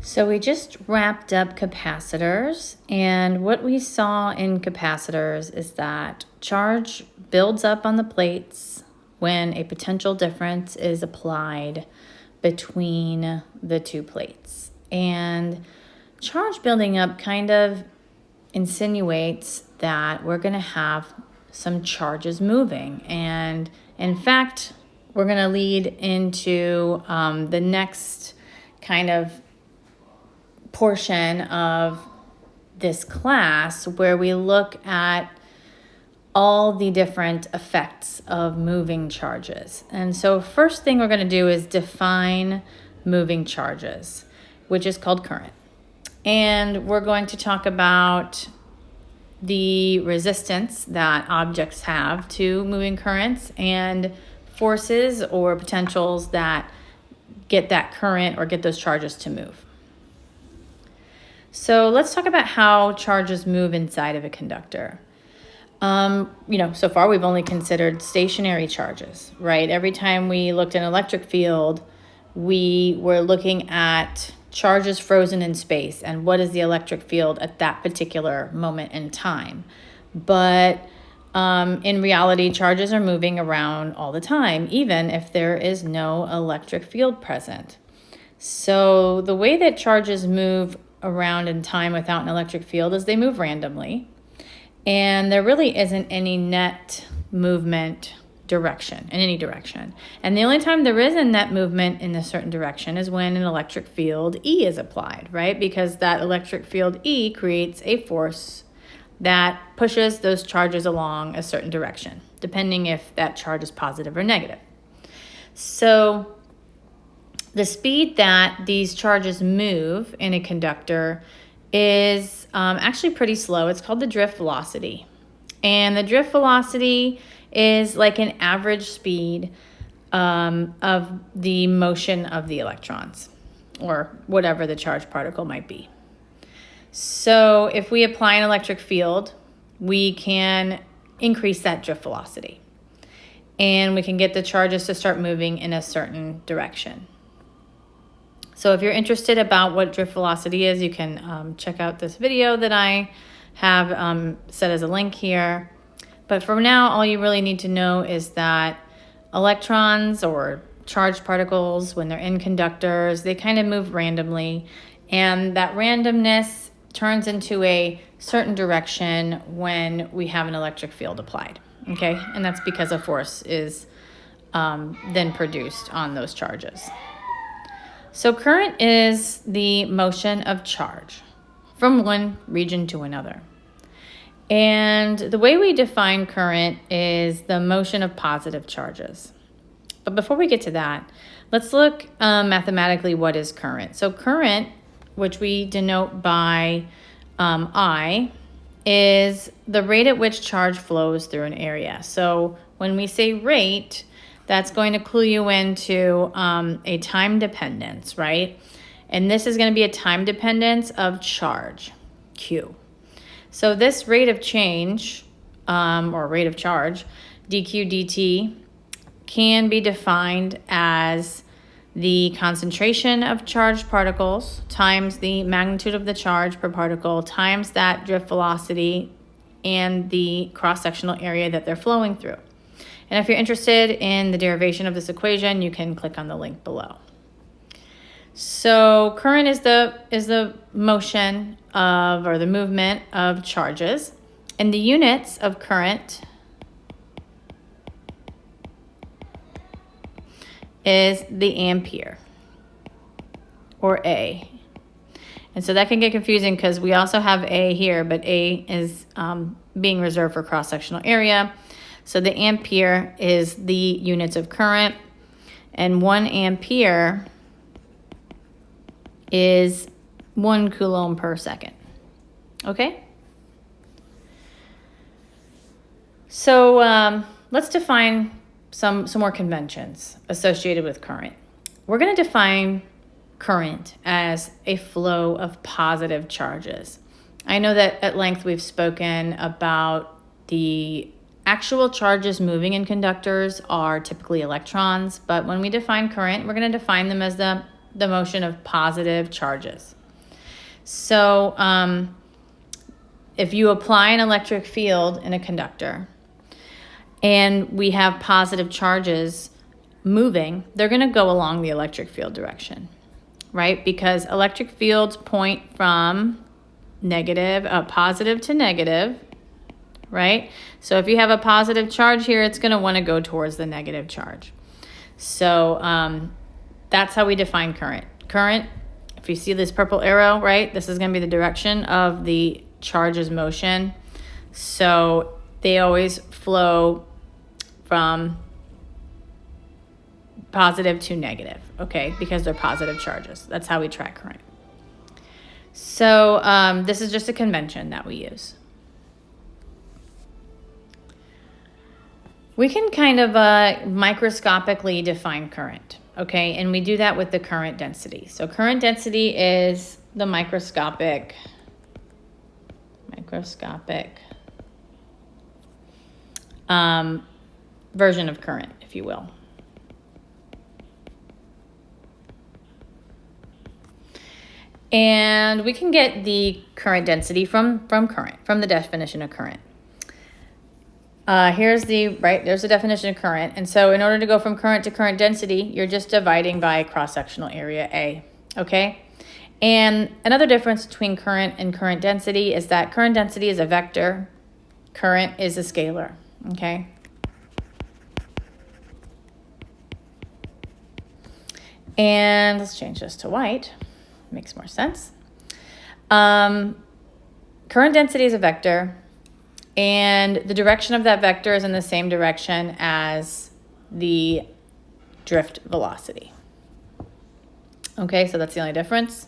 So we just wrapped up capacitors, and what we saw in capacitors is that charge builds up on the plates when a potential difference is applied between the two plates. And charge building up kind of insinuates that we're going to have some charges moving. And in fact, we're going to lead into the next kind of portion of this class where we look at all the different effects of moving charges. And so first thing we're going to do is define moving charges, which is called current. And we're going to talk about the resistance that objects have to moving currents and forces or potentials that get that current or get those charges to move. So let's talk about how charges move inside of a conductor. So far we've only considered stationary charges, right? Every time we looked at an electric field, we were looking at charges frozen in space and what is the electric field at that particular moment in time. But in reality, charges are moving around all the time, even if there is no electric field present. So the way that charges move around in time without an electric field is they move randomly, and there really isn't any net movement direction in any direction. And the only time there is a net movement in a certain direction is when an electric field E is applied, right? Because that electric field E creates a force that pushes those charges along a certain direction, depending if that charge is positive or negative. So the speed that these charges move in a conductor is actually pretty slow. It's called the drift velocity. And the drift velocity is like an average speed of the motion of the electrons, or whatever the charged particle might be. So if we apply an electric field, we can increase that drift velocity. And we can get the charges to start moving in a certain direction. So if you're interested about what drift velocity is, you can check out this video that I have set as a link here. But for now, all you really need to know is that electrons or charged particles, when they're in conductors, they kind of move randomly. And that randomness turns into a certain direction when we have an electric field applied. Okay, and that's because a force is then produced on those charges. So current is the motion of charge from one region to another. And the way we define current is the motion of positive charges. But before we get to that, let's look mathematically what is current. So current, which we denote by I, is the rate at which charge flows through an area. So when we say rate, that's going to clue you into a time dependence, right? And this is going to be a time dependence of charge, Q. So this rate of change, or rate of charge, dq dt, can be defined as the concentration of charged particles times the magnitude of the charge per particle times that drift velocity and the cross-sectional area that they're flowing through. And if you're interested in the derivation of this equation, you can click on the link below. So current is the motion of, or the movement of charges, and the units of current is the ampere, or A. And so that can get confusing because we also have A here, but A is being reserved for cross-sectional area. So the ampere is the units of current, and 1 ampere is 1 coulomb per second. Okay? So let's define some more conventions associated with current. We're going to define current as a flow of positive charges. I know that at length we've spoken about the actual charges moving in conductors are typically electrons, but when we define current, we're going to define them as the the motion of positive charges. So if you apply an electric field in a conductor and we have positive charges moving, they're going to go along the electric field direction, right? Because electric fields point from positive to negative, right? So if you have a positive charge here, it's going to want to go towards the negative charge. So that's how we define current. Current, if you see this purple arrow, right, this is going to be the direction of the charge's motion. So they always flow from positive to negative, okay, because they're positive charges. That's how we track current. So this is just a convention that we use. We can kind of microscopically define current, okay, and we do that with the current density. So current density is the microscopic version of current, if you will. And we can get the current density from the definition of current. There's the definition of current. And so in order to go from current to current density, you're just dividing by cross-sectional area A, okay? And another difference between current and current density is that current density is a vector, current is a scalar, okay? And let's change this to white. Makes more sense. Current density is a vector, and the direction of that vector is in the same direction as the drift velocity. Okay, so that's the only difference.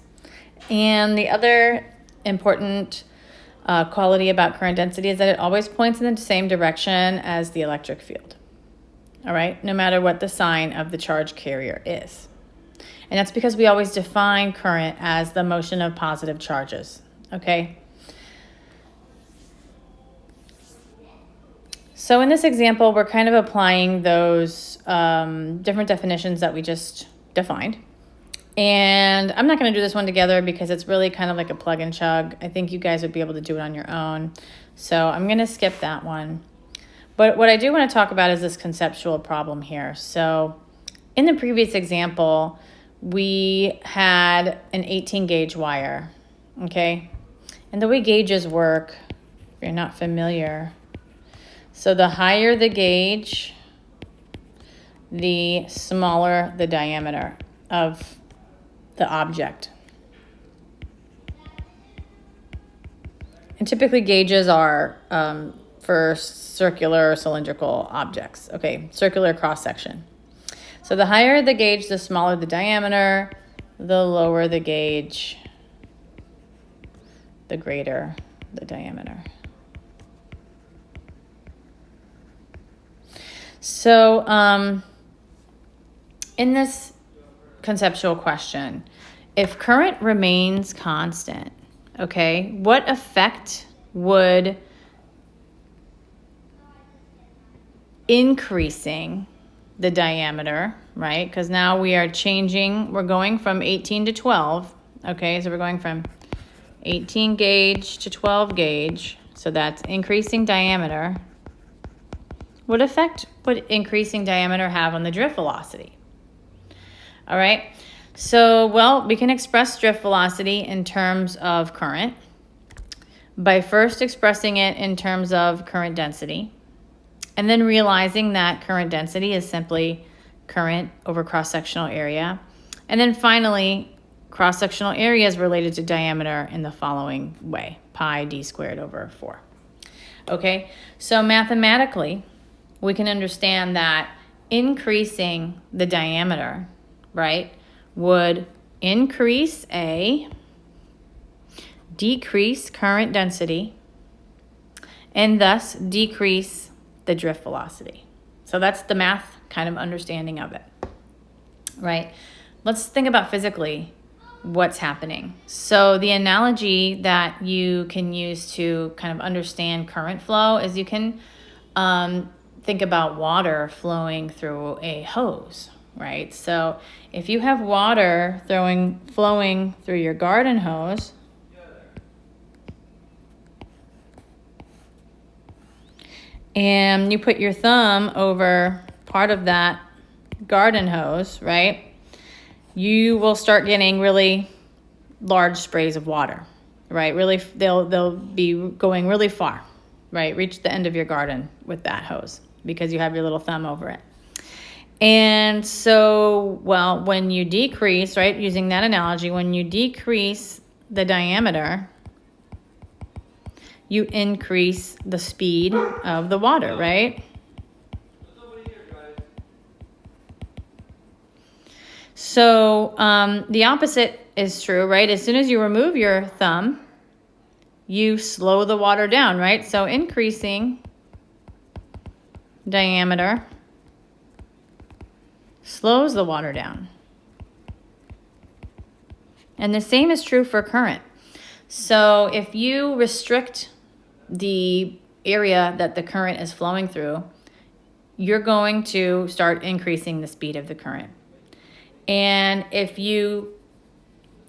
And the other important quality about current density is that it always points in the same direction as the electric field. All right, no matter what the sign of the charge carrier is. And that's because we always define current as the motion of positive charges, okay? So in this example, we're kind of applying those different definitions that we just defined. And I'm not going to do this one together because it's really kind of like a plug and chug. I think you guys would be able to do it on your own. So I'm going to skip that one. But what I do want to talk about is this conceptual problem here. So in the previous example, we had an 18 gauge wire, okay? And the way gauges work, if you're not familiar, so the higher the gauge, the smaller the diameter of the object. And typically gauges are for circular or cylindrical objects, okay? Circular cross-section. So the higher the gauge, the smaller the diameter, the lower the gauge, the greater the diameter. So in this conceptual question, if current remains constant, okay, what effect would increasing the diameter, right? Because now we are changing, we're going from 18 to 12, okay? So we're going from 18 gauge to 12 gauge, so that's increasing diameter. What effect would increasing diameter have on the drift velocity? All right, so, well, we can express drift velocity in terms of current by first expressing it in terms of current density, and then realizing that current density is simply current over cross-sectional area. And then finally, cross-sectional area is related to diameter in the following way, pi d squared over 4. Okay, so mathematically, we can understand that increasing the diameter, right, would increase A, decrease current density, and thus decrease the drift velocity. So that's the math kind of understanding of it, right? Let's think about physically what's happening. So the analogy that you can use to kind of understand current flow is you can think about water flowing through a hose, right? So if you have water flowing through your garden hose, and you put your thumb over part of that garden hose, right? You will start getting really large sprays of water, right? Really, they'll be going really far, right? Reach the end of your garden with that hose because you have your little thumb over it. And so, well, when you decrease, right, using that analogy, when you decrease the diameter, you increase the speed of the water, right? So the opposite is true, right? As soon as you remove your thumb, you slow the water down, right? So increasing diameter slows the water down. And the same is true for current. So if you restrict the area that the current is flowing through, you're going to start increasing the speed of the current. And if you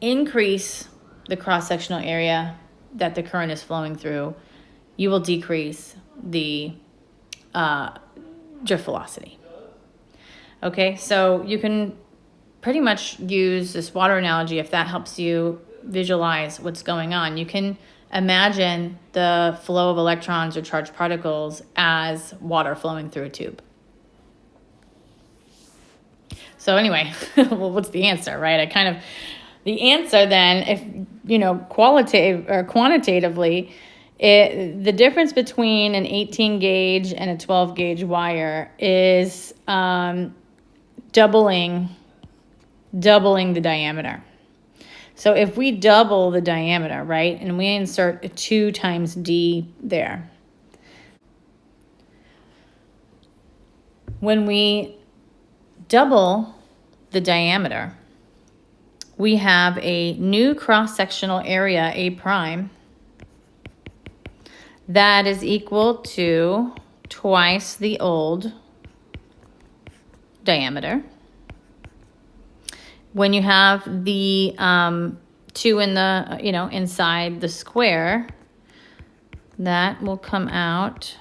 increase the cross-sectional area that the current is flowing through, you will decrease the drift velocity. Okay, so you can pretty much use this water analogy if that helps you visualize what's going on. You can imagine the flow of electrons or charged particles as water flowing through a tube. So anyway, well, what's the answer, right? The answer then, if, qualitative or quantitatively, the difference between an 18 gauge and a 12 gauge wire is doubling the diameter. So if we double the diameter, right, and we insert a 2 times D there, when we double the diameter, we have a new cross-sectional area, A prime, that is equal to twice the old diameter. When you have the 2 in the, inside the square, that will come out.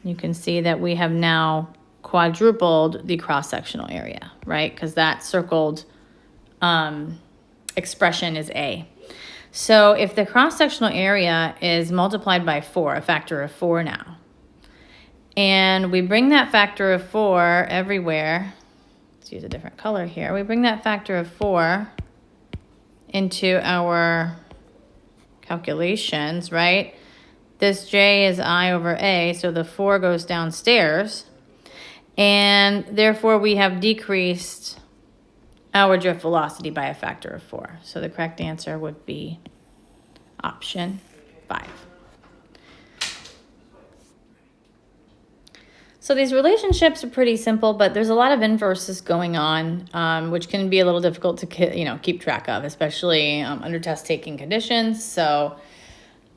You can see that we have now quadrupled the cross-sectional area, right? Because that circled expression is A. So if the cross-sectional area is multiplied by 4, a factor of 4 now, and we bring that factor of 4 everywhere, let's use a different color here, we bring that factor of 4 into our calculations, right? This J is I over A, so the 4 goes downstairs, and therefore we have decreased our drift velocity by a factor of 4. So the correct answer would be option 5. So these relationships are pretty simple, but there's a lot of inverses going on, which can be a little difficult to keep track of, especially under test taking conditions. So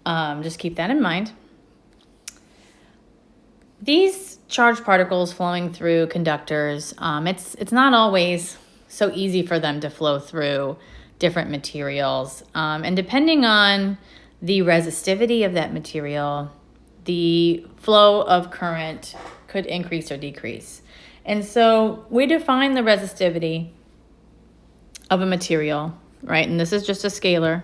just keep that in mind. These charged particles flowing through conductors, it's not always so easy for them to flow through different materials. And depending on the resistivity of that material, the flow of current could increase or decrease. And so we define the resistivity of a material, right? And this is just a scalar.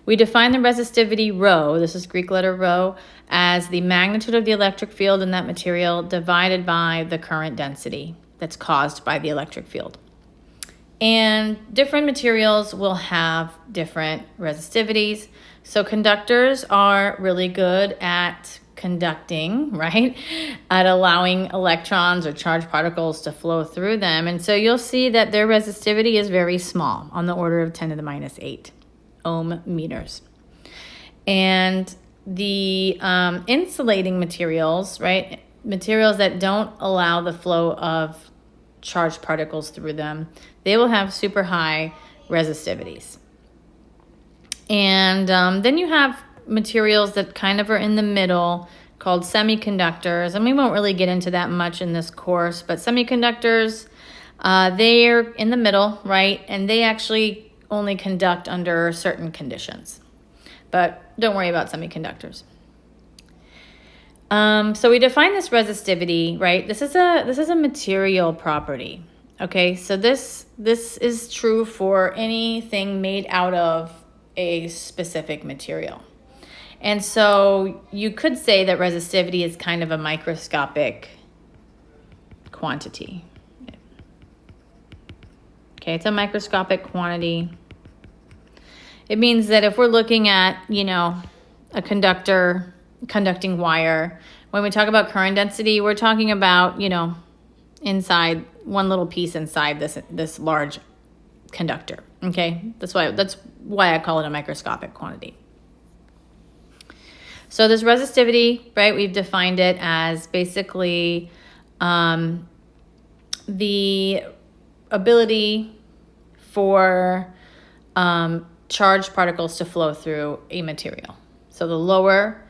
We define the resistivity rho, this is Greek letter rho, as the magnitude of the electric field in that material divided by the current density that's caused by the electric field. And different materials will have different resistivities. So conductors are really good at conducting, right? At allowing electrons or charged particles to flow through them. And so you'll see that their resistivity is very small, on the order of 10 to the minus 8 ohm meters. And the insulating materials, right? Materials that don't allow the flow of charged particles through them, they will have super high resistivities. And then you have materials that kind of are in the middle, called semiconductors, and we won't really get into that much in this course, but semiconductors, they're in the middle, right? And they actually only conduct under certain conditions. But don't worry about semiconductors. So we define this resistivity, right? This is a material property. Okay, so this is true for anything made out of a specific material. And so you could say that resistivity is kind of a microscopic quantity. Okay, it's a microscopic quantity. It means that if we're looking at, a conducting wire, when we talk about current density, we're talking about, inside one little piece inside this large conductor. Okay, that's why I call it a microscopic quantity. So this resistivity, right, we've defined it as basically the ability for charged particles to flow through a material. So the lower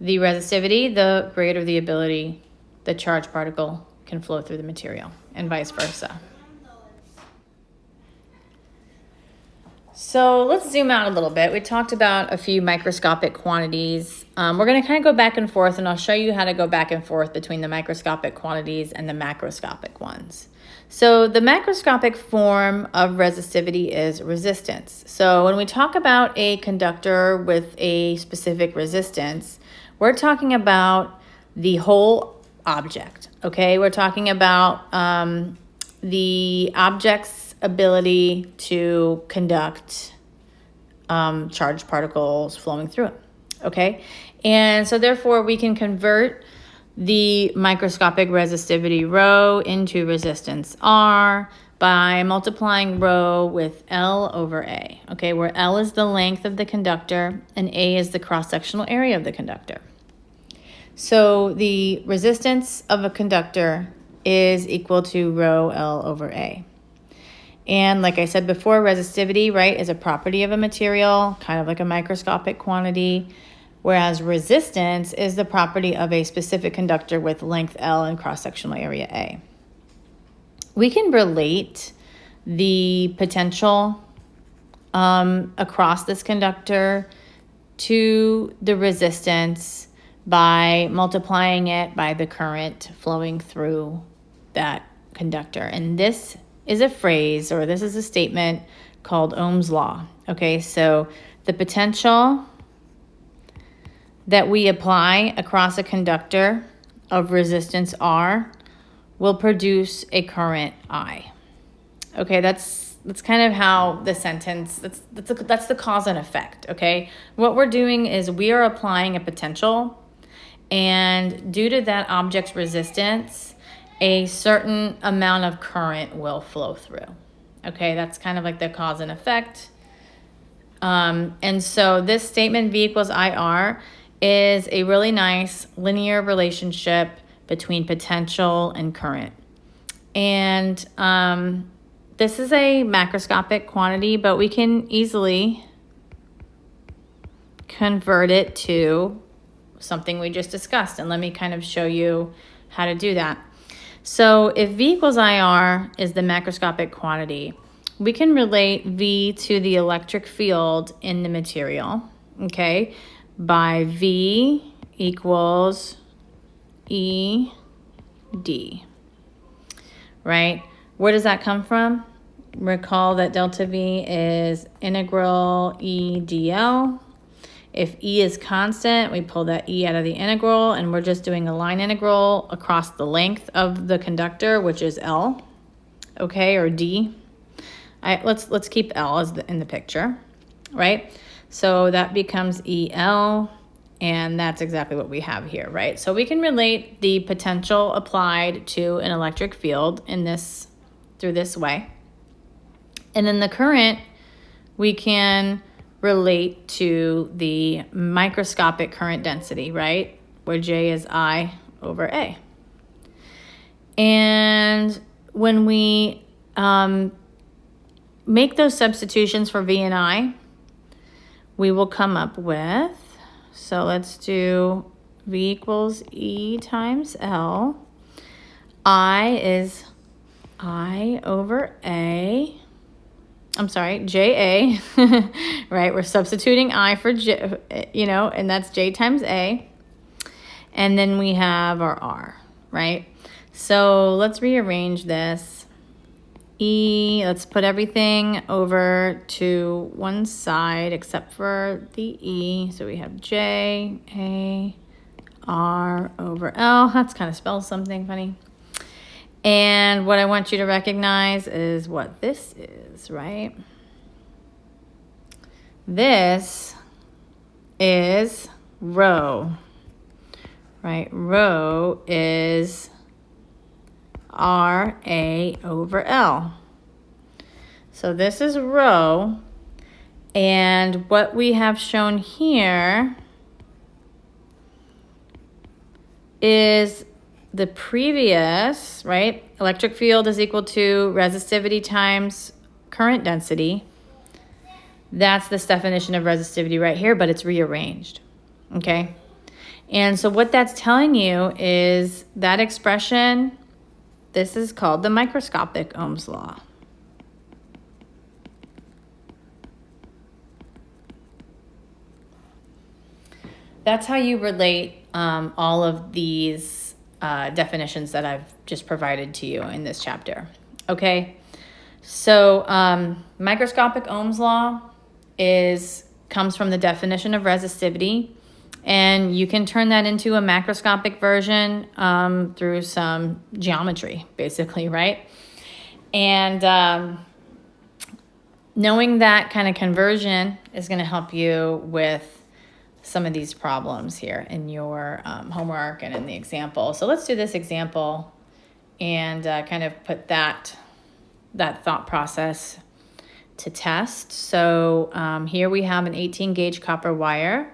the resistivity, the greater the ability the charged particle can flow through the material, and vice versa. So let's zoom out a little bit. We talked about a few microscopic quantities. We're going to kind of go back and forth, and I'll show you how to go back and forth between the microscopic quantities and the macroscopic ones. So the macroscopic form of resistivity is resistance. So when we talk about a conductor with a specific resistance, we're talking about the whole object, okay? We're talking about the object's ability to conduct charged particles flowing through it, okay? And so therefore we can convert the microscopic resistivity rho into resistance R by multiplying rho with L over A, okay? Where L is the length of the conductor and A is the cross-sectional area of the conductor. So the resistance of a conductor is equal to rho L over A. And like I said before, resistivity, right, is a property of a material, kind of like a microscopic quantity, whereas resistance is the property of a specific conductor with length L and cross-sectional area A. We can relate the potential across this conductor to the resistance by multiplying it by the current flowing through that conductor. And this is a phrase, or this is a statement called Ohm's law. Okay, so the potential that we apply across a conductor of resistance R will produce a current I. Okay, that's kind of how the sentence, that's the cause and effect, okay? What we're doing is we are applying a potential, and due to that object's resistance, a certain amount of current will flow through. Okay, that's kind of like the cause and effect. And so this statement V equals IR is a really nice linear relationship between potential and current. And this is a macroscopic quantity, but we can easily convert it to something we just discussed. And let me kind of show you how to do that. So if V equals IR is the macroscopic quantity, we can relate V to the electric field in the material, okay, by V equals ED, right? Where does that come from? Recall that delta V is integral E dl. If E is constant, we pull that E out of the integral, and we're just doing a line integral across the length of the conductor, which is L, okay, or D. Let's keep L as in the picture, right? So that becomes EL, and that's exactly what we have here, right? So we can relate the potential applied to an electric field through this way. And then the current we can relate to the microscopic current density, right? Where J is I over A. And when we make those substitutions for V and I, we will come up with, so let's do V equals E times L. I is I over A. I'm sorry, JA, right? We're substituting I for J, and that's J times A. And then we have our R, right? So let's rearrange this. E, let's put everything over to one side except for the E. So we have J, A, R over L. That's kind of spells something funny. And what I want you to recognize is what this is, right? This is rho, right? Rho is RA over L. So this is rho. And what we have shown here is the previous, right? Electric field is equal to resistivity times current density. That's this definition of resistivity right here, but it's rearranged, okay? And so what that's telling you is that expression, this is called the microscopic Ohm's law. That's how you relate all of these definitions that I've just provided to you in this chapter. Okay, so microscopic Ohm's law comes from the definition of resistivity, and you can turn that into a macroscopic version through some geometry, basically, right? And knowing that kind of conversion is going to help you with some of these problems here in your homework and in the example. So let's do this example and kind of put that thought process to test. So here we have an 18 gauge copper wire,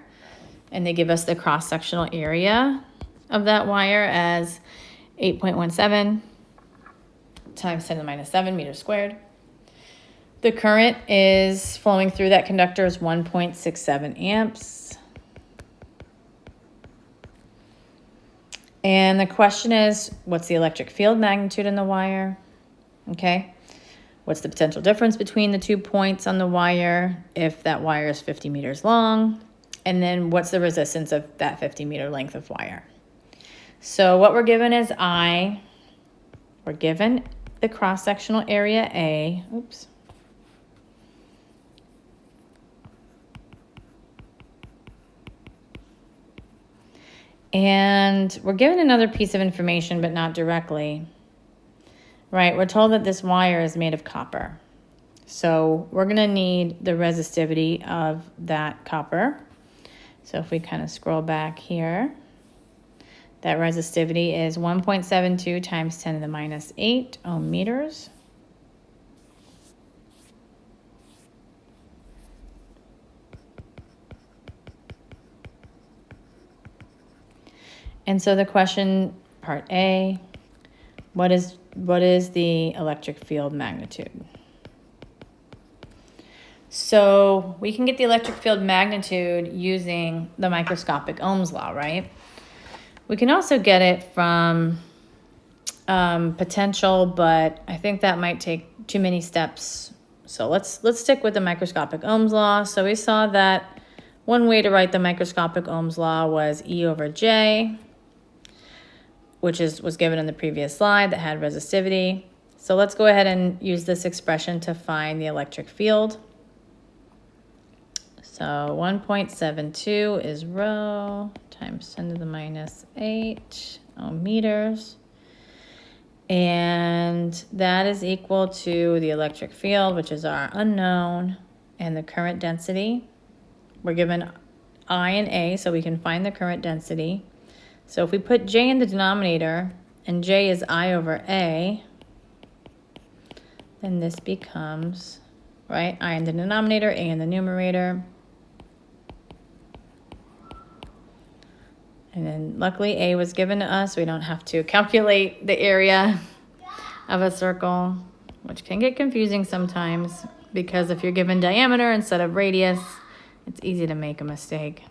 and they give us the cross-sectional area of that wire as 8.17 times 10 to the minus 7 meters squared. The current is flowing through that conductor is 1.67 amps. And the question is, what's the electric field magnitude in the wire? Okay. What's the potential difference between the 2 points on the wire if that wire is 50 meters long? And then what's the resistance of that 50-meter length of wire? So what we're given is I. We're given the cross-sectional area A. Oops. And we're given another piece of information, but not directly, right? We're told that this wire is made of copper. So we're going to need the resistivity of that copper. So if we kind of scroll back here, that resistivity is 1.72 times 10 to the minus 8 ohm meters. And so the question, part A, what is the electric field magnitude? So we can get the electric field magnitude using the microscopic Ohm's law, right? We can also get it from potential, but I think that might take too many steps. So let's stick with the microscopic Ohm's law. So we saw that one way to write the microscopic Ohm's law was E over J, which was given in the previous slide that had resistivity. So let's go ahead and use this expression to find the electric field. So 1.72 is rho times 10 to the minus 8 ohm meters. And that is equal to the electric field, which is our unknown, and the current density. We're given I and A, so we can find the current density. So if we put J in the denominator, and J is I over A, then this becomes, right, I in the denominator, A in the numerator. And then luckily A was given to us, so we don't have to calculate the area of a circle, which can get confusing sometimes because if you're given diameter instead of radius, it's easy to make a mistake.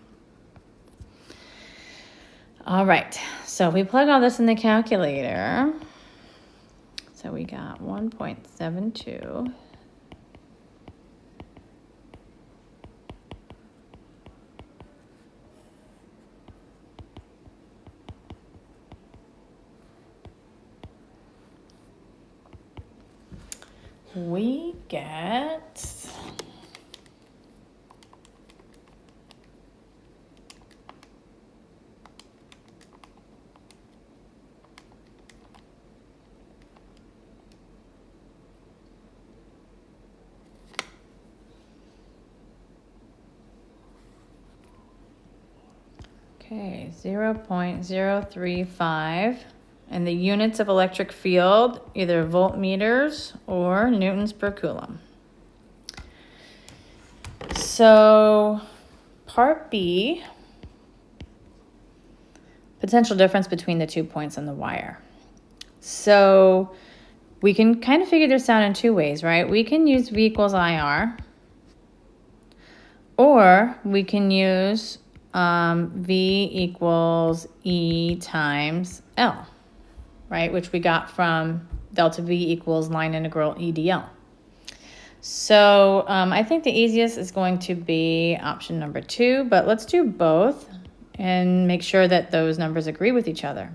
All right, so we plug all this in the calculator. So we got 1.72. We get 0.035. And the units of electric field, either voltmeters or newtons per coulomb. So part B, potential difference between the 2 points on the wire. So we can kind of figure this out in two ways, right? We can use V equals IR, or we can use V equals E times L, right? Which we got from delta V equals line integral EDL. So I think the easiest is going to be option number 2, but let's do both and make sure that those numbers agree with each other.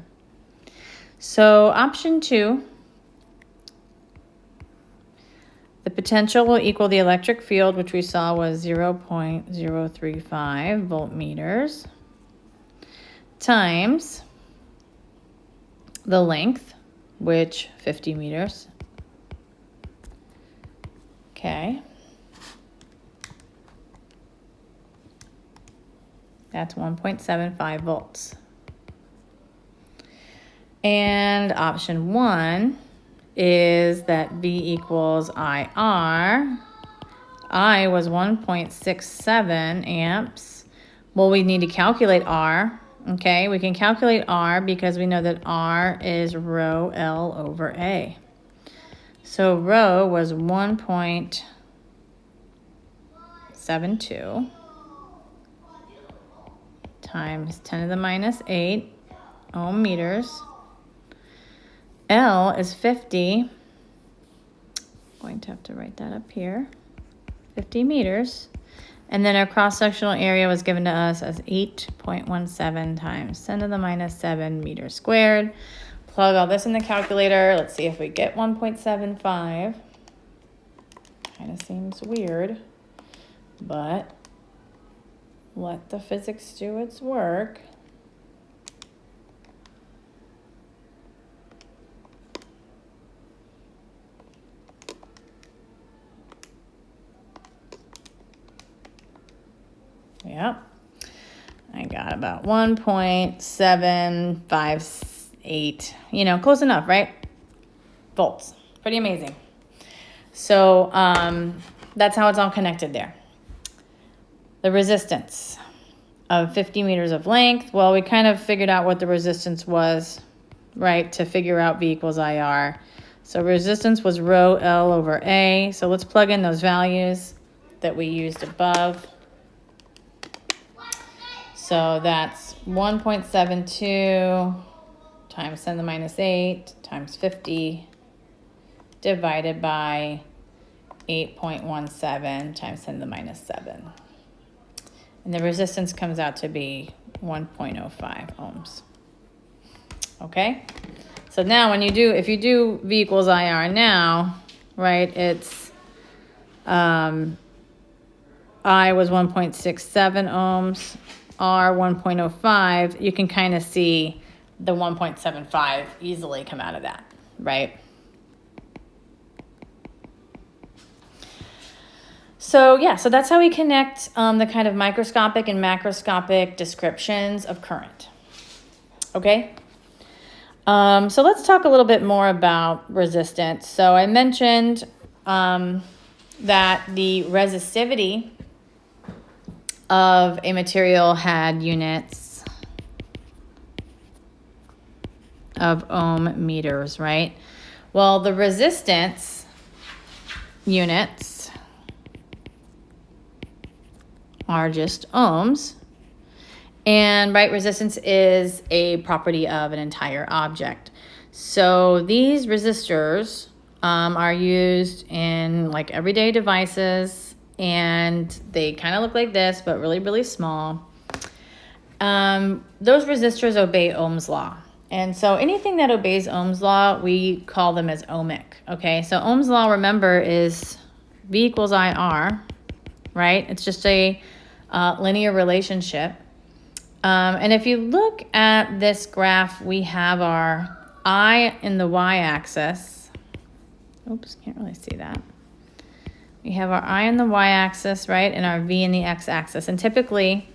So option 2, the potential will equal the electric field, which we saw was 0.035 voltmeters, times the length, which 50 meters. Okay. That's 1.75 volts. And option 1 is that V equals IR. I was 1.67 amps. Well, we need to calculate R. Okay, we can calculate R because we know that R is rho L over A. So rho was 1.72 times 10 to the minus 8 ohm meters. L is 50. I'm going to have to write that up here. 50 meters. And then our cross-sectional area was given to us as 8.17 times 10 to the minus 7 meters squared. Plug all this in the calculator. Let's see if we get 1.75. Kind of seems weird, but let the physics do its work. Yep, I got about 1.758, close enough, right? Volts, pretty amazing. So that's how it's all connected there. The resistance of 50 meters of length. Well, we kind of figured out what the resistance was, right, to figure out V equals IR. So resistance was rho L over A. So let's plug in those values that we used above. So that's 1.72 times 10 to the minus 8 times 50 divided by 8.17 times 10 to the minus 7. And the resistance comes out to be 1.05 ohms. Okay? So now if you do V equals IR now, right, it's I was 1.67 ohms, R 1.05, you can kind of see the 1.75 easily come out of that, right? So yeah, so that's how we connect the kind of microscopic and macroscopic descriptions of current. Okay? So let's talk a little bit more about resistance. So I mentioned that the resistivity of a material had units of ohm meters, right? Well, the resistance units are just ohms, And right, resistance is a property of an entire object. So these resistors are used in like everyday devices, and they kind of look like this, but really, really small. Those resistors obey Ohm's law. And so anything that obeys Ohm's law, we call them as ohmic, okay? So Ohm's law, remember, is V equals IR, right? It's just a linear relationship. And if you look at this graph, we have our I in the y-axis. Oops, can't really see that. We have our I in the y-axis, right, and our V in the x-axis. And typically,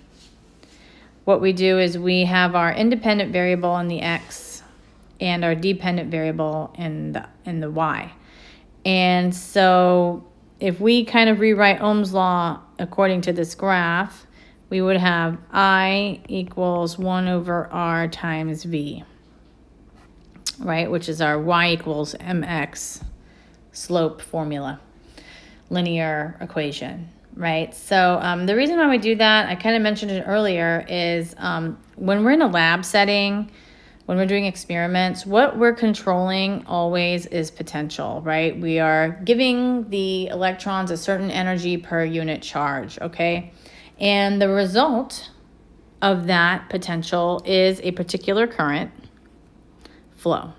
what we do is we have our independent variable in the x and our dependent variable in the y. And so if we kind of rewrite Ohm's law according to this graph, we would have I equals 1 over R times V, right, which is our y equals mx slope formula, linear equation. Right. So the reason why we do that, I kind of mentioned it earlier, is when we're in a lab setting, when we're doing experiments, what we're controlling always is potential, right? We are giving the electrons a certain energy per unit charge, okay? And the result of that potential is a particular current flow.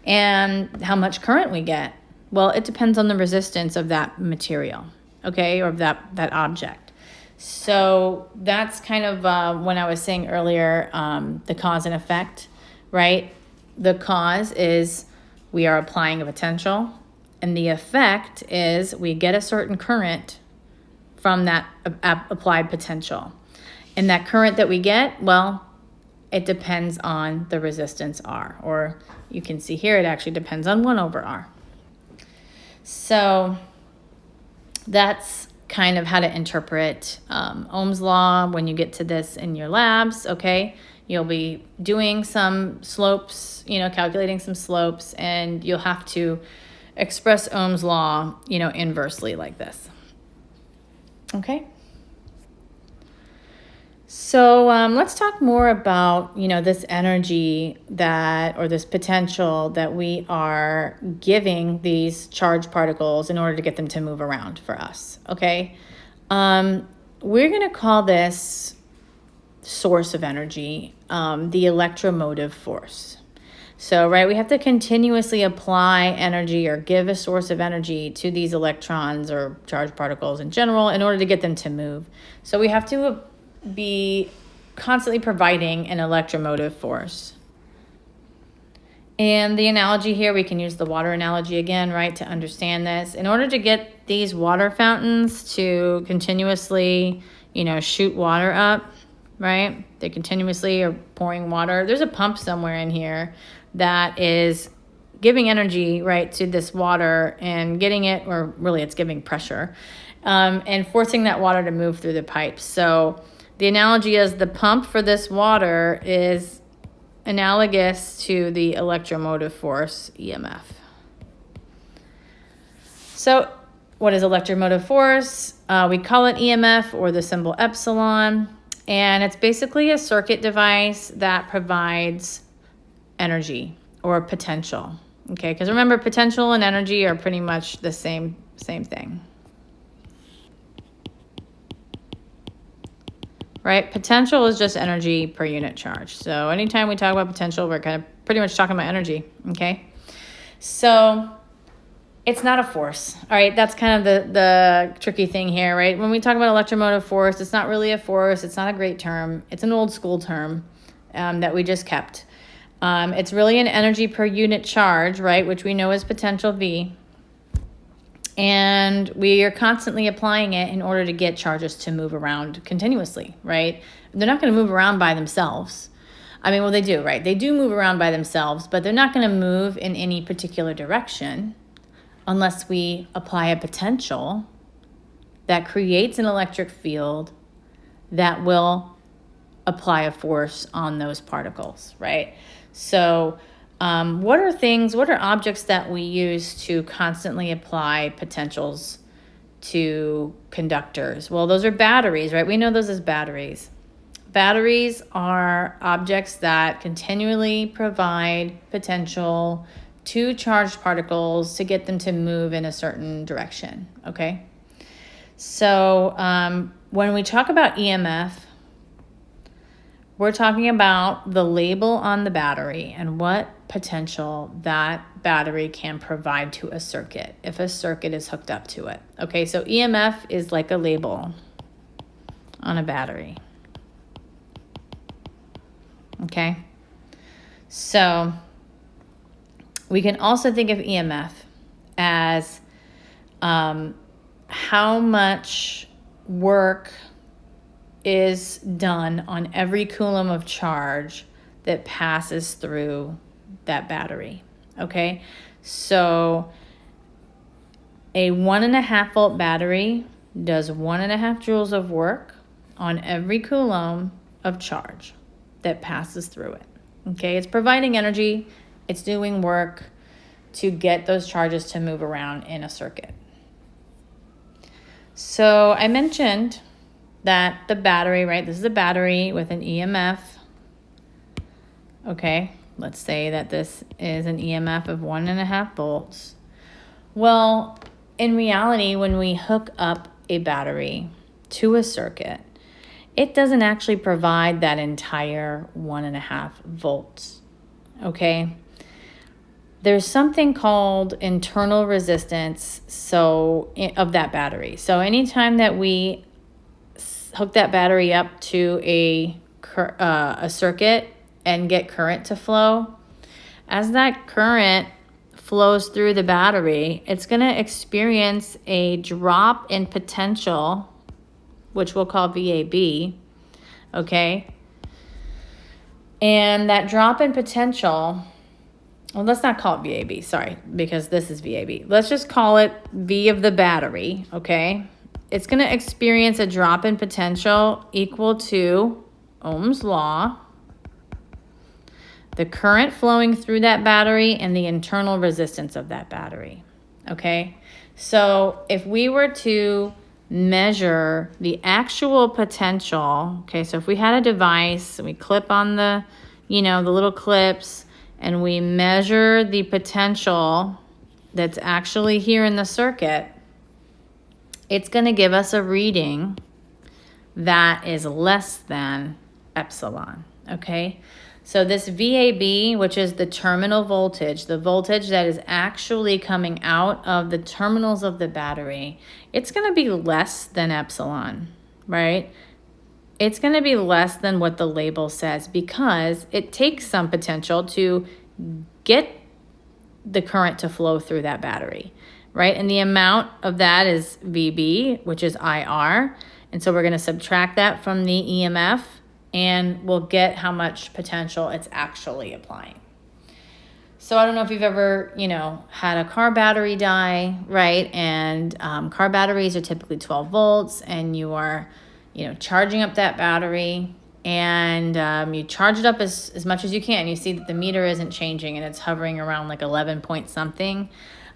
And how much current we get, well, it depends on the resistance of that material. Okay, or that object. So that's kind of when I was saying earlier, the cause and effect, right? The cause is we are applying a potential, and the effect is we get a certain current from that applied potential. And that current that we get, well, it depends on the resistance R, or you can see here it actually depends on 1 over R. So that's kind of how to interpret Ohm's law when you get to this in your labs, okay? You'll be doing some slopes, calculating some slopes, and you'll have to express Ohm's law, inversely like this. Okay? So let's talk more about, this energy or this potential that we are giving these charged particles in order to get them to move around for us, okay? We're going to call this source of energy the electromotive force. So, right, we have to continuously apply energy or give a source of energy to these electrons or charged particles in general in order to get them to move. So we have to be constantly providing an electromotive force. And the analogy here, we can use the water analogy again, right, to understand this. In order to get these water fountains to continuously, shoot water up, right, they continuously are pouring water. There's a pump somewhere in here that is giving energy, right, to this water and getting it, or really it's giving pressure, and forcing that water to move through the pipes. So the analogy is the pump for this water is analogous to the electromotive force, EMF. So what is electromotive force? We call it EMF, or the symbol epsilon, and it's basically a circuit device that provides energy or potential. Okay, because remember, potential and energy are pretty much the same thing. Right? Potential is just energy per unit charge. So anytime we talk about potential, we're kind of pretty much talking about energy, okay? So it's not a force, all right? That's kind of the tricky thing here, right? When we talk about electromotive force, it's not really a force. It's not a great term. It's an old school term that we just kept. It's really an energy per unit charge, right, which we know is potential V. And we are constantly applying it in order to get charges to move around continuously, right? They're not going to move around by themselves. I mean, well, they do, right? They do move around by themselves, but they're not going to move in any particular direction unless we apply a potential that creates an electric field that will apply a force on those particles, right? So what are objects that we use to constantly apply potentials to conductors? Well, those are batteries, right? We know those as batteries. Batteries are objects that continually provide potential to charged particles to get them to move in a certain direction, okay? So when we talk about EMF, we're talking about the label on the battery and what potential that battery can provide to a circuit if a circuit is hooked up to it. Okay, so EMF is like a label on a battery. Okay, so we can also think of EMF as how much work is done on every coulomb of charge that passes through that battery. Okay, so a 1.5 volt battery does 1.5 joules of work on every coulomb of charge that passes through it. Okay, it's providing energy, it's doing work to get those charges to move around in a circuit. So I mentioned that the battery, right, this is a battery with an EMF. Okay, let's say that this is an EMF of 1.5 volts. Well, in reality, when we hook up a battery to a circuit, it doesn't actually provide that entire 1.5 volts, okay? There's something called internal resistance of that battery. So anytime that we hook that battery up to a circuit and get current to flow, as that current flows through the battery, it's going to experience a drop in potential, which we'll call VAB, okay? And that drop in potential, well, let's not call it VAB, sorry, because this is VAB. Let's just call it V of the battery, okay? It's going to experience a drop in potential equal to Ohm's law, the current flowing through that battery, and the internal resistance of that battery, okay? So if we were to measure the actual potential, okay, so if we had a device and we clip on the, the little clips, and we measure the potential that's actually here in the circuit, it's going to give us a reading that is less than epsilon, okay? So this VAB, which is the terminal voltage, the voltage that is actually coming out of the terminals of the battery, it's going to be less than epsilon, right? It's going to be less than what the label says because it takes some potential to get the current to flow through that battery, right? And the amount of that is VB, which is IR. And so we're going to subtract that from the EMF, and we'll get how much potential it's actually applying. So I don't know if you've ever, had a car battery die, right? And car batteries are typically 12 volts, and you are, charging up that battery, and you charge it up as much as you can. You see that the meter isn't changing, and it's hovering around like 11 point something.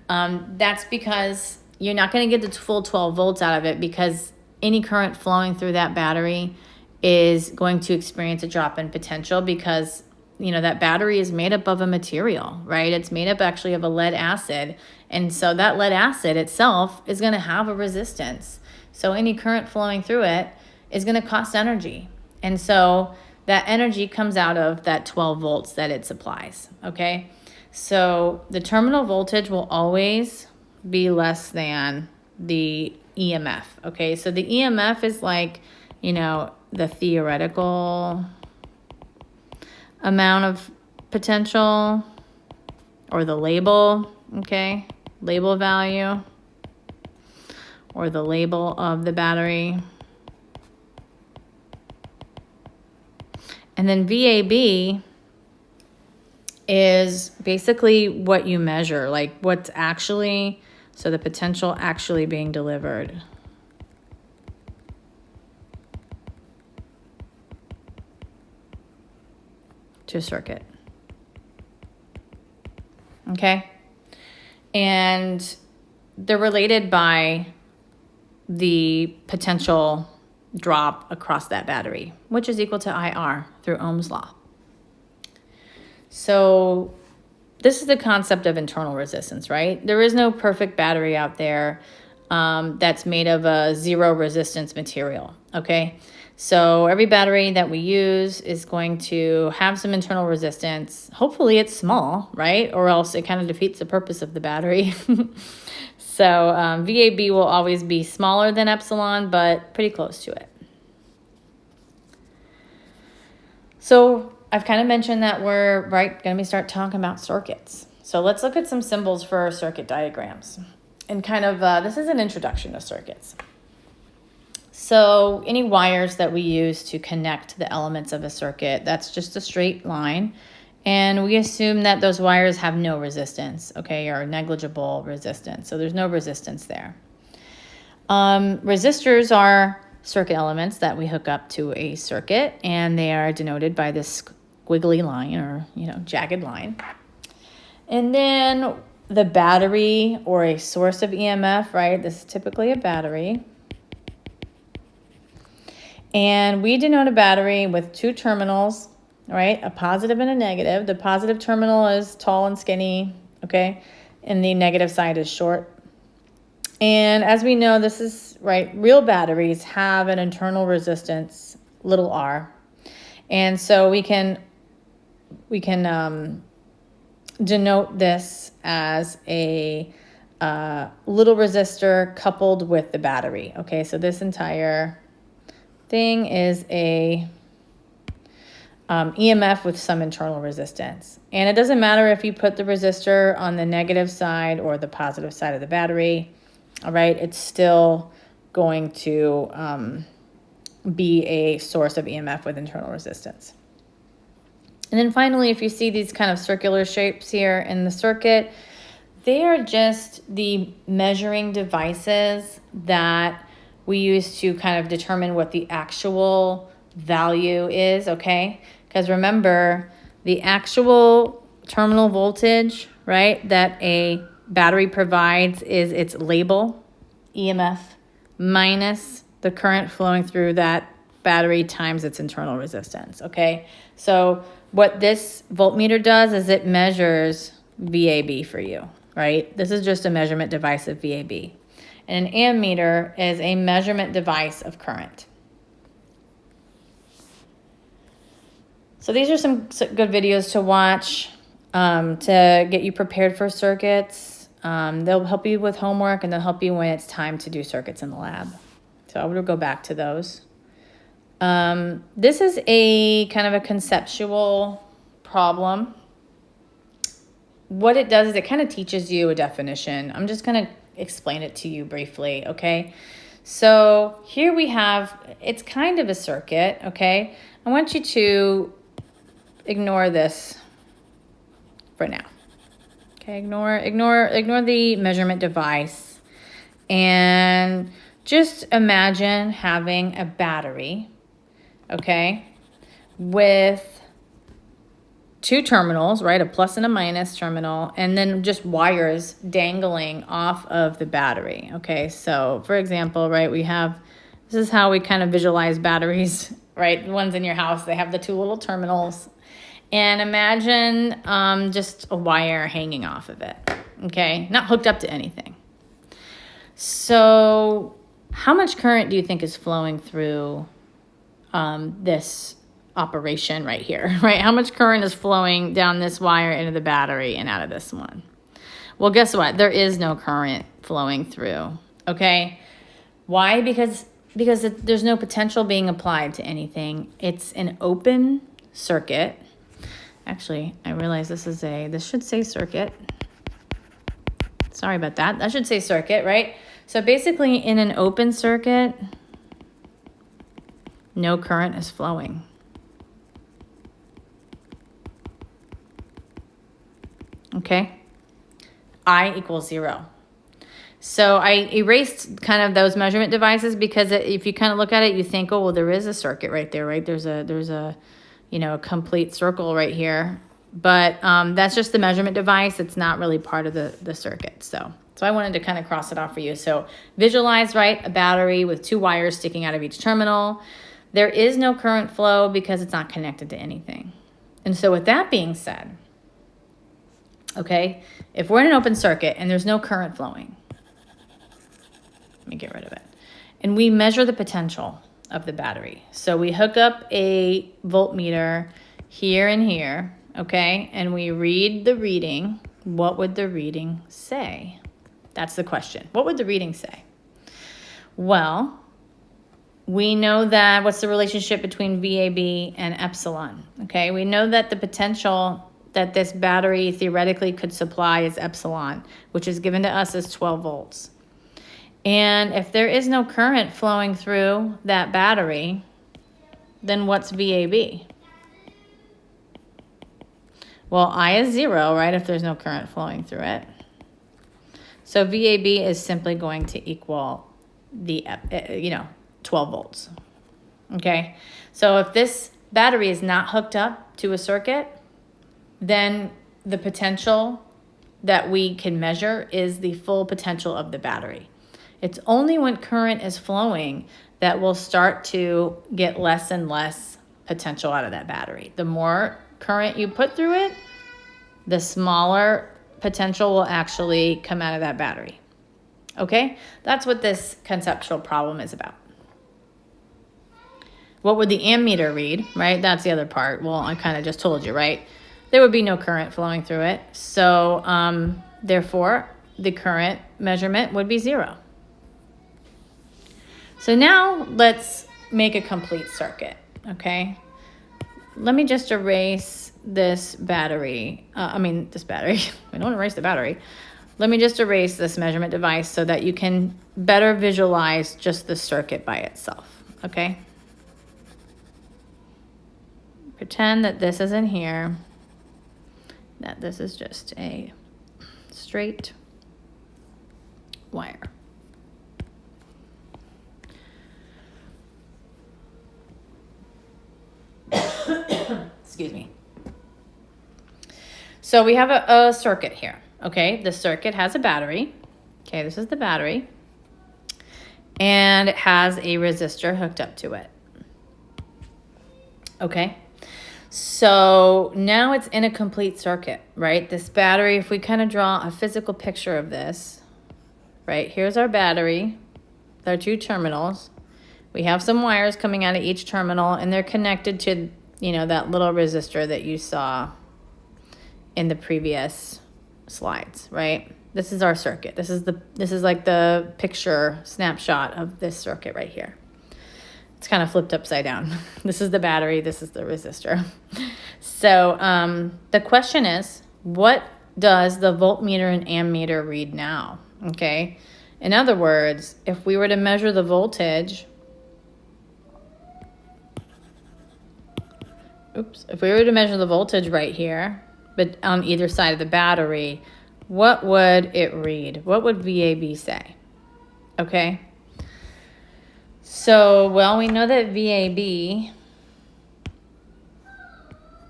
That's because you're not going to get the full 12 volts out of it, because any current flowing through that battery is going to experience a drop in potential because, that battery is made up of a material, right? It's made up actually of a lead acid. And so that lead acid itself is going to have a resistance. So any current flowing through it is going to cost energy. And so that energy comes out of that 12 volts that it supplies, okay? So the terminal voltage will always be less than the EMF, okay? So the EMF is like, the theoretical amount of potential, or the label, okay? Label value, or the label of the battery. And then VAB is basically what you measure, like what's actually, so the potential actually being delivered. To a circuit. Okay? And they're related by the potential drop across that battery, which is equal to IR through Ohm's law. So this is the concept of internal resistance, right? There is no perfect battery out there that's made of a zero resistance material, okay? So every battery that we use is going to have some internal resistance. Hopefully it's small, right? Or else it kind of defeats the purpose of the battery. So VAB will always be smaller than epsilon, but pretty close to it. So I've kind of mentioned that we're going to start talking about circuits. So let's look at some symbols for our circuit diagrams. And kind of, this is an introduction to circuits. So any wires that we use to connect the elements of a circuit, that's just a straight line. And we assume that those wires have no resistance, okay, or negligible resistance. So there's no resistance there. Resistors are circuit elements that we hook up to a circuit, and they are denoted by this squiggly line or, jagged line. And then the battery or a source of EMF, right? This is typically a battery. And we denote a battery with two terminals, right? A positive and a negative. The positive terminal is tall and skinny, okay? And the negative side is short. And as we know, this is, right, real batteries have an internal resistance, little r. And so we can denote this as a little resistor coupled with the battery, okay? So this entire thing is a EMF with some internal resistance. And it doesn't matter if you put the resistor on the negative side or the positive side of the battery, all right? It's still going to be a source of EMF with internal resistance. And then finally, if you see these kind of circular shapes here in the circuit, they are just the measuring devices that we use to kind of determine what the actual value is, okay? Because remember, the actual terminal voltage, right, that a battery provides is its label, EMF, minus the current flowing through that battery times its internal resistance, okay? So what this voltmeter does is it measures VAB for you, right? This is just a measurement device of VAB. And an ammeter is a measurement device of current. So these are some good videos to watch to get you prepared for circuits. They'll help you with homework, and they'll help you when it's time to do circuits in the lab. So I will go back to those. This is a kind of a conceptual problem. What it does is it kind of teaches you a definition. I'm just going to explain it to you briefly, okay? So here we have, it's kind of a circuit, okay? I want you to ignore this for now. Okay, ignore the measurement device and just imagine having a battery, okay, with two terminals, right, a plus and a minus terminal, and then just wires dangling off of the battery, okay? So, for example, right, this is how we kind of visualize batteries, right? The ones in your house, they have the two little terminals. And imagine just a wire hanging off of it, okay? Not hooked up to anything. So how much current do you think is flowing through this operation right here, right? How much current is flowing down this wire into the battery and out of this one? Well, guess what? There is no current flowing through, okay? Why? Because there's no potential being applied to anything. It's an open circuit. Actually, I realize this should say circuit. Sorry about that. That should say circuit, right? So basically in an open circuit, no current is flowing. Okay? I equals 0. So I erased kind of those measurement devices because if you kind of look at it, you think, oh, well, there is a circuit right there, right? There's a a complete circle right here. But that's just the measurement device. It's not really part of the circuit. So So I wanted to kind of cross it off for you. So visualize, right, a battery with 2 wires sticking out of each terminal. There is no current flow because it's not connected to anything. And so with that being said, okay, if we're in an open circuit and there's no current flowing, let me get rid of it. And we measure the potential of the battery. So we hook up a voltmeter here and here, okay, and we read the reading. What would the reading say? That's the question. What would the reading say? Well, we know that what's the relationship between VAB and epsilon, okay? We know that the potential that this battery theoretically could supply is epsilon, which is given to us as 12 volts. And if there is no current flowing through that battery, then what's VAB? Well, I is 0, right, if there's no current flowing through it. So VAB is simply going to equal the, 12 volts, okay? So if this battery is not hooked up to a circuit, then the potential that we can measure is the full potential of the battery. It's only when current is flowing that we'll start to get less and less potential out of that battery. The more current you put through it, the smaller potential will actually come out of that battery. Okay? That's what this conceptual problem is about. What would the ammeter read, right? That's the other part. Well, I kind of just told you, right? There would be no current flowing through it. So, therefore, the current measurement would be 0. So now let's make a complete circuit, okay? Let me just erase this battery. This battery. We don't erase the battery. Let me just erase this measurement device so that you can better visualize just the circuit by itself, okay? Pretend that this isn't here, that this is just a straight wire. Excuse me. So we have a circuit here, okay? The circuit has a battery. Okay, this is the battery. And it has a resistor hooked up to it. Okay? So now it's in a complete circuit, right? This battery, if we kind of draw a physical picture of this, right? Here's our battery, our 2 terminals. We have some wires coming out of each terminal, and they're connected to, that little resistor that you saw in the previous slides, right? This is our circuit. This is like the picture snapshot of this circuit right here. It's kind of flipped upside down. This is the battery, this is the resistor. So the question is, what does the voltmeter and ammeter read now? Okay. In other words, if we were to measure the voltage, if we were to measure the voltage right here, but on either side of the battery, what would it read? What would VAB say? Okay. So, well, we know that VAB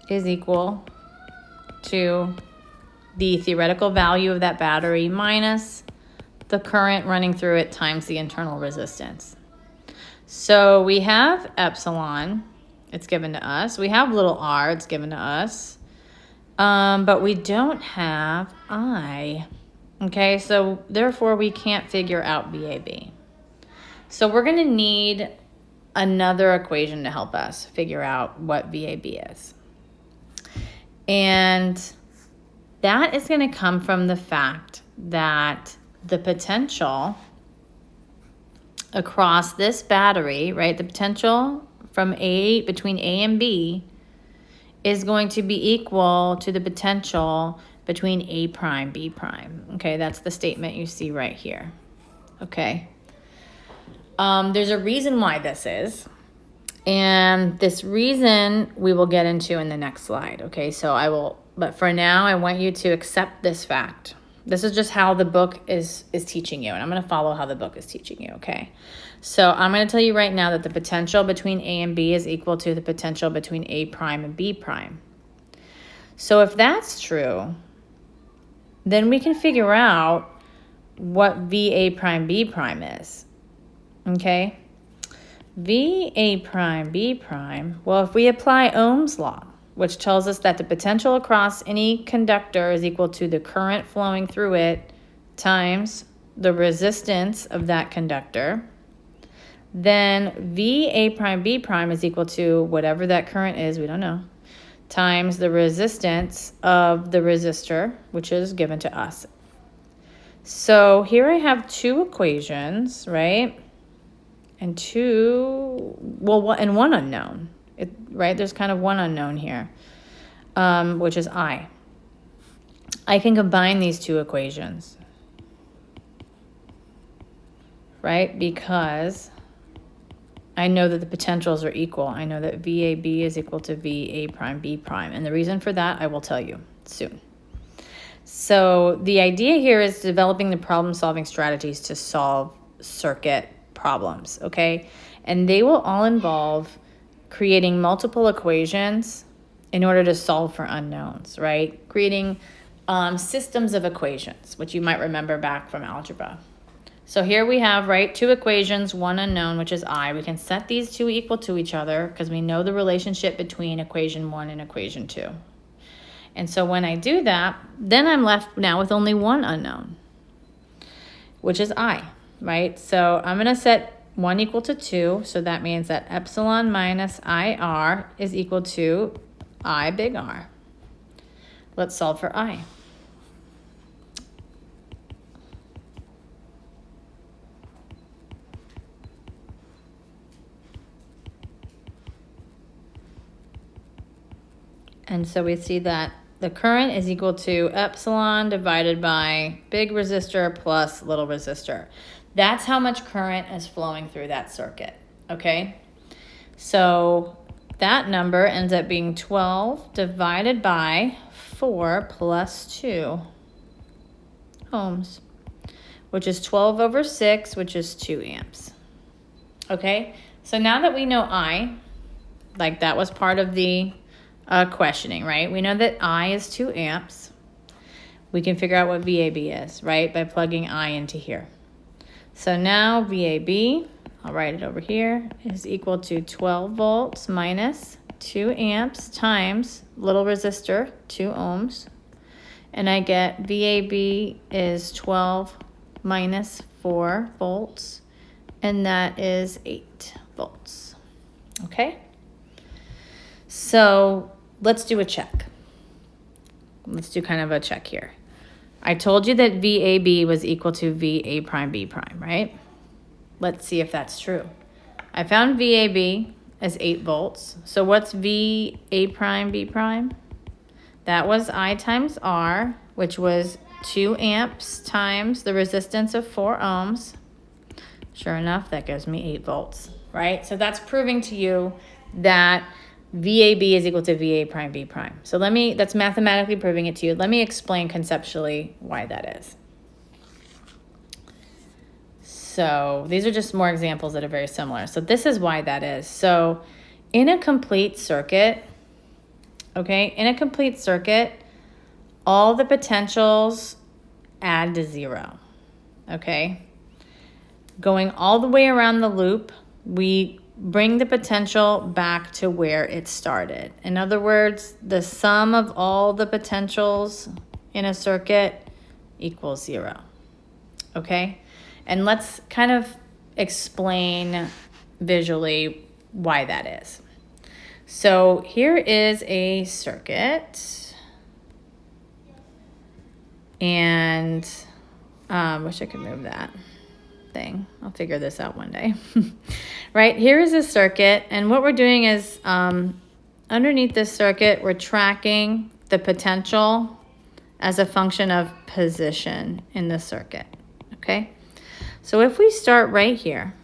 is equal to the theoretical value of that battery minus the current running through it times the internal resistance. So we have epsilon, it's given to us. We have little r, it's given to us. But we don't have I. Okay, so therefore we can't figure out VAB. So we're going to need another equation to help us figure out what VAB is. And that is going to come from the fact that the potential across this battery, right, the potential from between A and B is going to be equal to the potential between A prime, B prime. Okay, that's the statement you see right here. Okay. There's a reason why this is, and this reason we will get into in the next slide. Okay, but for now, I want you to accept this fact. This is just how the book is teaching you, and I'm going to follow how the book is teaching you, okay? So I'm going to tell you right now that the potential between A and B is equal to the potential between A prime and B prime. So if that's true, then we can figure out what VA prime B prime is. Okay? VA prime B prime, well, if we apply Ohm's law, which tells us that the potential across any conductor is equal to the current flowing through it times the resistance of that conductor, then VA prime B prime is equal to whatever that current is, we don't know, times the resistance of the resistor, which is given to us. So here I have two equations, right? And one unknown, right? There's kind of one unknown here, which is I. I can combine these two equations, right? Because I know that the potentials are equal. I know that VAB is equal to VA prime B prime. And the reason for that, I will tell you soon. So the idea here is developing the problem-solving strategies to solve circuit problems, okay? And they will all involve creating multiple equations in order to solve for unknowns, right? Creating systems of equations, which you might remember back from algebra. So here we have, right, two equations, one unknown, which is I. We can set these two equal to each other because we know the relationship between equation 1 and equation 2. And so when I do that, then I'm left now with only one unknown, which is I, right? So I'm going to set 1 equal to 2. So that means that epsilon minus IR is equal to I big R. Let's solve for I. And so we see that the current is equal to epsilon divided by big resistor plus little resistor. That's how much current is flowing through that circuit, okay? So that number ends up being 12 divided by 4 plus 2 ohms, which is 12 over 6, which is 2 amps, okay? So now that we know I, like that was part of the questioning, right? We know that I is 2 amps. We can figure out what VAB is, right? By plugging I into here. So now VAB, I'll write it over here, is equal to 12 volts minus 2 amps times little resistor, 2 ohms. And I get VAB is 12 minus 4 volts, and that is 8 volts. Okay? So let's do a check. Let's do kind of a check here. I told you that VAB was equal to VA prime B prime, right? Let's see if that's true. I found VAB as 8 volts. So what's VA prime B prime? That was I times R, which was 2 amps times the resistance of 4 ohms. Sure enough, that gives me 8 volts, right? So that's proving to you that VAB is equal to VA prime B prime. So that's mathematically proving it to you. Let me explain conceptually why that is. So these are just more examples that are very similar. So this is why that is. So in a complete circuit, okay, all the potentials add to 0, okay? Going all the way around the loop, we bring the potential back to where it started. In other words, the sum of all the potentials in a circuit equals 0, okay? And let's kind of explain visually why that is. So here is a circuit, and wish I could move that thing. I'll figure this out one day. Right, here is a circuit, and what we're doing is underneath this circuit, we're tracking the potential as a function of position in the circuit, okay? So if we start right here,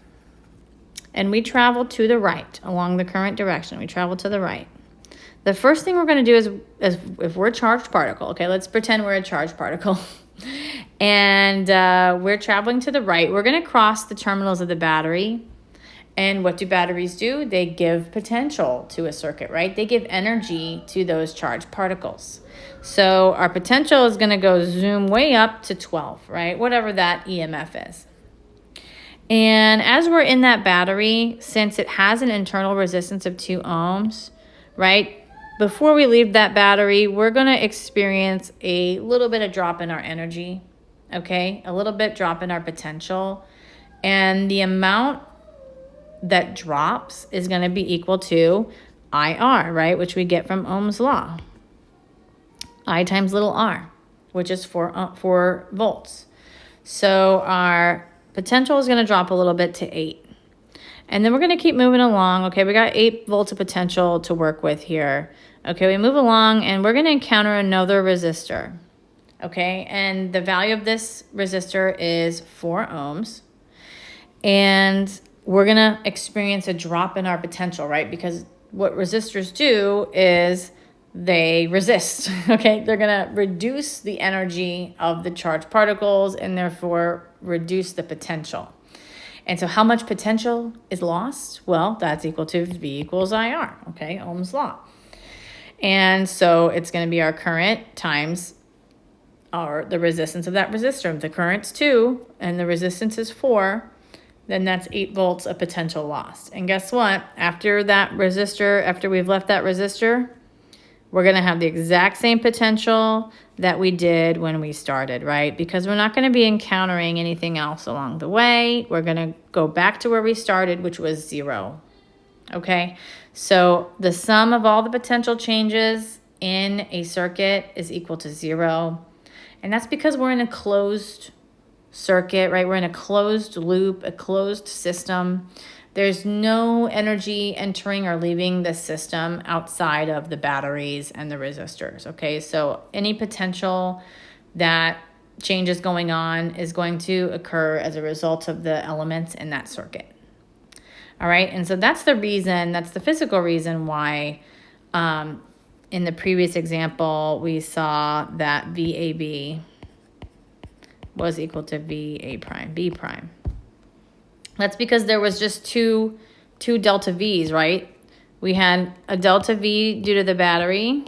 and we travel to the right along the current direction, we travel to the right, the first thing we're going to do is if we're a charged particle, okay, let's pretend we're a charged particle, and we're traveling to the right, we're going to cross the terminals of the battery, And what do batteries do? They give potential to a circuit, right? They give energy to those charged particles. So our potential is going to go zoom way up to 12, right? Whatever that EMF is. And as we're in that battery, since it has an internal resistance of 2 ohms, right? Before we leave that battery, we're going to experience a little bit of drop in our energy, okay? A little bit drop in our potential. And the amount that drops is going to be equal to IR, right? Which we get from Ohm's law. I times little r, which is 4 volts. So our potential is going to drop a little bit to 8. And then we're going to keep moving along. Okay, we got 8 volts of potential to work with here. Okay, we move along and we're going to encounter another resistor. Okay, and the value of this resistor is 4 ohms. And we're going to experience a drop in our potential, right? Because what resistors do is they resist, okay? They're going to reduce the energy of the charged particles and therefore reduce the potential. And so how much potential is lost? Well, that's equal to V equals IR, okay? Ohm's law. And so it's going to be our current times the resistance of that resistor. If the current's 2 and the resistance is 4, then that's 8 volts of potential lost. And guess what? After we've left that resistor, we're going to have the exact same potential that we did when we started, right? Because we're not going to be encountering anything else along the way. We're going to go back to where we started, which was 0. Okay? So the sum of all the potential changes in a circuit is equal to 0. And that's because we're in a closed circuit, right? We're in a closed loop, a closed system. There's no energy entering or leaving the system outside of the batteries and the resistors, okay? So any potential that change is going on is going to occur as a result of the elements in that circuit. All right, and so that's the reason, that's the physical reason why in the previous example, we saw that VAB was equal to VA prime, B prime. That's because there was just two delta V's, right? We had a delta V due to the battery,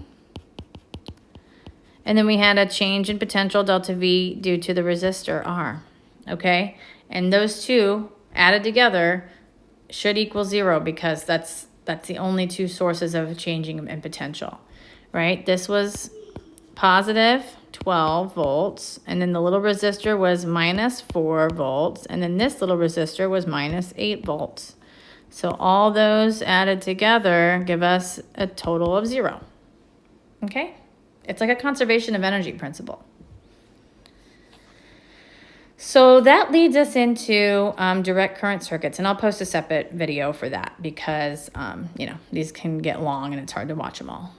and then we had a change in potential delta V due to the resistor R, okay? And those two added together should equal 0 because that's the only 2 sources of changing in potential, right? This was positive 12 volts, and then the little resistor was minus 4 volts, and then this little resistor was minus 8 volts. So all those added together give us a total of 0. Okay? It's like a conservation of energy principle. So that leads us into direct current circuits, and I'll post a separate video for that because, these can get long and it's hard to watch them all.